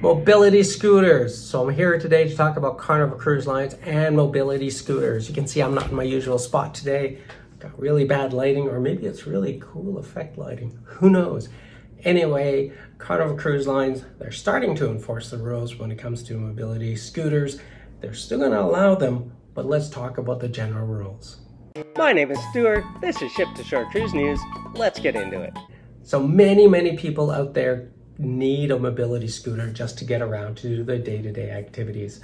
Mobility scooters. So I'm here today to talk about Carnival Cruise Lines and mobility scooters. You can see I'm not in my usual spot today. Got really bad lighting, or maybe it's really cool effect lighting. Who knows? Anyway, Carnival Cruise Lines, they're starting to enforce the rules when it comes to mobility scooters. They're still going to allow them, but let's talk about the general rules. My name is Stuart. This is Ship to Shore Cruise News. Let's get into it. So many people out there need a mobility scooter just to get around to do their day-to-day activities.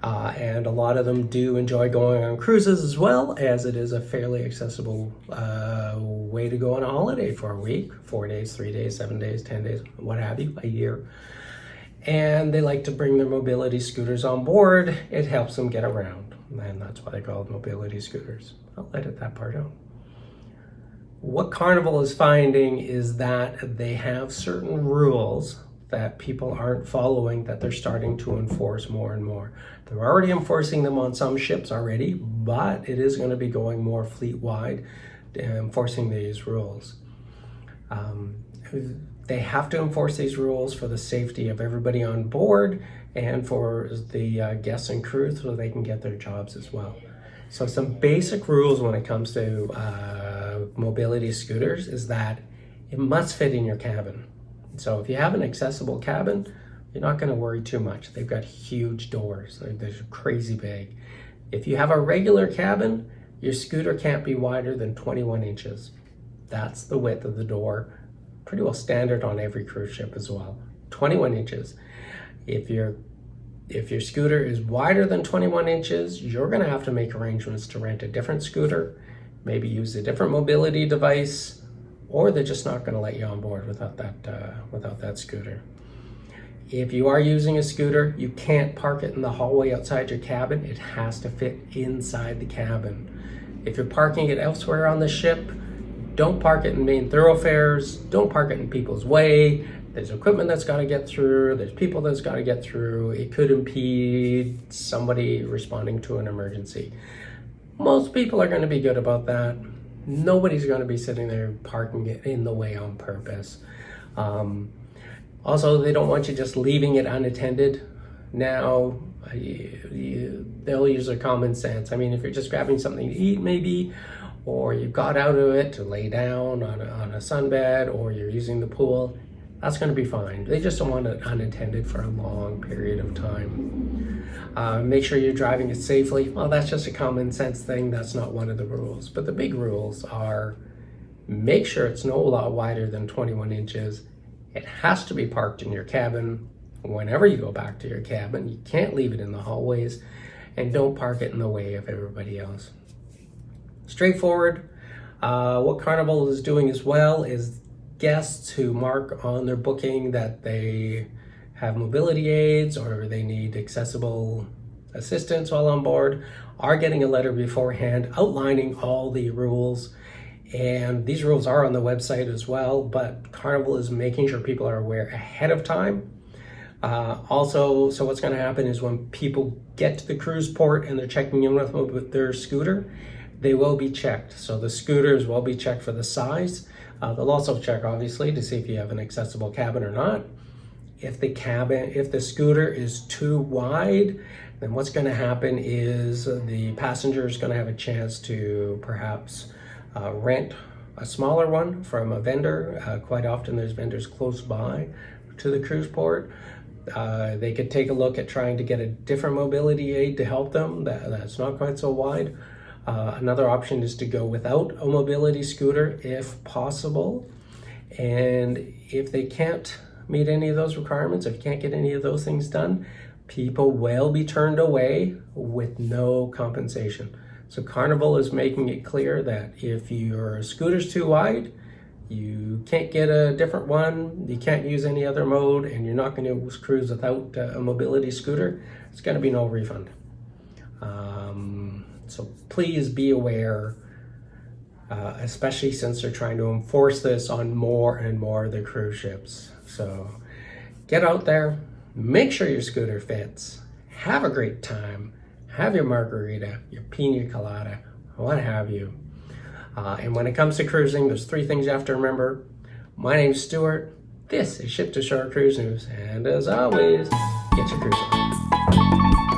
And a lot of them do enjoy going on cruises as well, as it is a fairly accessible way to go on a holiday for a week, 4 days, 3 days, 7 days, 10 days, what have you, a year. And they like to bring their mobility scooters on board. It helps them get around, and that's why they're called mobility scooters. I'll edit that part out. What Carnival is finding is that they have certain rules that people aren't following that they're starting to enforce more and more. They're already enforcing them on some ships already, but it is going to be going more fleet-wide, enforcing these rules. They have to enforce these rules for the safety of everybody on board and for the guests and crew so they can get their jobs as well. So some basic rules when it comes to mobility scooters is that it must fit in your cabin. So if you have an accessible cabin, you're not going to worry too much. They've got huge doors. They're crazy big. If you have a regular cabin, your scooter can't be wider than 21 inches. That's the width of the door. Pretty well standard on every cruise ship as well. 21 inches. If your scooter is wider than 21 inches, you're going to have to make arrangements to rent a different scooter, maybe use a different mobility device, or they're just not going to let you on board without that scooter. If you are using a scooter, you can't park it in the hallway outside your cabin. It has to fit inside the cabin. If you're parking it elsewhere on the ship, don't park it in main thoroughfares. Don't park it in people's way. There's equipment that's got to get through. There's people that's got to get through. It could impede somebody responding to an emergency. Most people are going to be good about that. Nobody's going to be sitting there parking it in the way on purpose. Also, they don't want you just leaving it unattended. Now, they'll use their common sense. I mean, if you're just grabbing something to eat maybe, or you got out of it to lay down on a sunbed, or you're using the pool, that's going to be fine. They just don't want it unattended for a long period of time. Make sure you're driving it safely. Well, that's just a common sense thing. That's not one of the rules. But the big rules are make sure it's no lot wider than 21 inches. It has to be parked in your cabin whenever you go back to your cabin. You can't leave it in the hallways, and don't park it in the way of everybody else. Straightforward. What Carnival is doing as well is guests who mark on their booking that they have mobility aids or they need accessible assistance while on board are getting a letter beforehand outlining all the rules. And these rules are on the website as well, but Carnival is making sure people are aware ahead of time. Also, so what's going to happen is when people get to the cruise port and they're checking in with their scooter, they will be checked. So the scooters will be checked for the size. They'll also check, obviously, to see if you have an accessible cabin or not. If the scooter is too wide, then what's going to happen is the passenger is going to have a chance to perhaps rent a smaller one from a vendor. Quite often there's vendors close by to the cruise port. They could take a look at trying to get a different mobility aid to help them that's not quite so wide. Another option is to go without a mobility scooter if possible. And if they can't meet any of those requirements, if you can't get any of those things done, people will be turned away with no compensation. So Carnival is making it clear that if your scooter's too wide, you can't get a different one, you can't use any other mode, and you're not going to cruise without a mobility scooter, it's going to be no refund. So please be aware, especially since they're trying to enforce this on more and more of the cruise ships. So get out there, make sure your scooter fits, have a great time, have your margarita, your pina colada, what have you. And when it comes to cruising, there's 3 things you have to remember. My name's Stuart. This is Ship to Shore Cruise News, and as always, get your cruise on.